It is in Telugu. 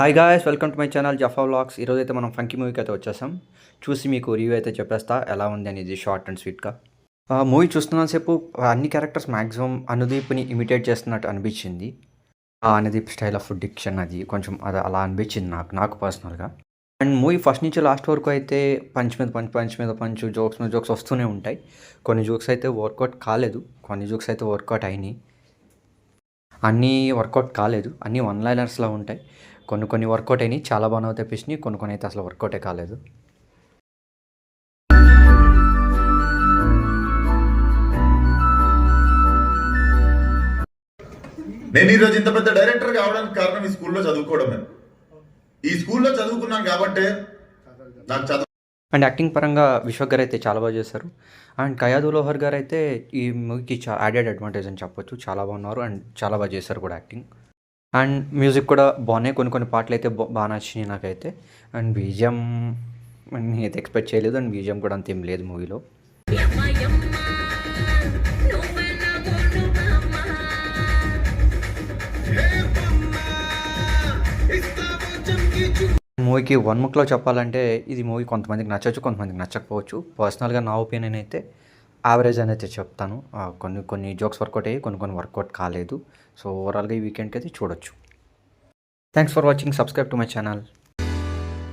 Hi guys, welcome to my channel Jaffa vlogs. ఈరోజైతే మనం ఫంకీ మూవీకి అయితే వచ్చేసాం. చూసి మీకు రివ్యూ అయితే చెప్పేస్తా ఎలా ఉంది అనేది షార్ట్ అండ్ స్వీట్గా. మూవీ చూస్తున్నంతసేపు అన్ని క్యారెక్టర్స్ మ్యాక్సిమం అనుదీప్ని ఇమిటేట్ చేస్తున్నట్టు అనిపించింది. అనుదీప్ స్టైల్ ఆఫ్ డిక్షన్ అది కొంచెం అది అలా అనిపించింది నాకు పర్సనల్గా. అండ్ మూవీ ఫస్ట్ నుంచి లాస్ట్ వరకు అయితే పంచ్ మీద పంచ్ జోక్స్ మీద జోక్స్ వస్తూనే ఉంటాయి. కొన్ని జోక్స్ అయితే వర్కౌట్ కాలేదు, కొన్ని జోక్స్ అయితే వర్కౌట్ అయినాయి. అన్నీ వర్కౌట్ కాలేదు, అన్నీ వన్ లైనర్స్లా ఉంటాయి. కొన్ని వర్కౌట్ అయినాయి, చాలా బాగా తెప్పించినాయి. కొన్ని అయితే అసలు వర్కౌటే కాలేదు. నేను ఈరోజు ఇంత పెద్ద డైరెక్టర్ కావడానికి కారణం ఈ స్కూల్లో చదువుకోవడమే. ఈ స్కూల్లో చదువుకున్నాను కాబట్టి నాకు చదువు. అండ్ యాక్టింగ్ పరంగా విశ్వక్ గారు అయితే చాలా బాగా చేశారు. అండ్ కయాదు లోహర్ గారు అయితే ఈ మూవీకి యాడెడ్ అడ్వాంటేజ్ అని చెప్పొచ్చు. చాలా బాగున్నారు అండ్ చాలా బాగా చేశారు కూడా యాక్టింగ్. అండ్ మ్యూజిక్ కూడా బాగున్నాయి, కొన్ని పాటలు అయితే బాగా నచ్చినాయి నాకైతే. అండ్ బీజిఎం నేనైతే ఎక్స్పెక్ట్ చేయలేదు, అండ్ బీజిఎం కూడా అంత ఏం లేదు మూవీలో. మూవీకి వన్ ముక్లో చెప్పాలంటే ఇది మూవీ కొంతమందికి నచ్చచ్చు, కొంతమందికి నచ్చకపోవచ్చు. పర్సనల్గా నా ఒపీనియన్ అయితే యావరేజ్ అనేది చెప్తాను. కొన్ని జోక్స్ వర్కౌట్ అయ్యి, కొన్ని వర్కౌట్ కాలేదు. సో ఓవరాల్గా ఈ వీకెండ్కి అయితే చూడొచ్చు. Thanks for watching. Subscribe to my channel.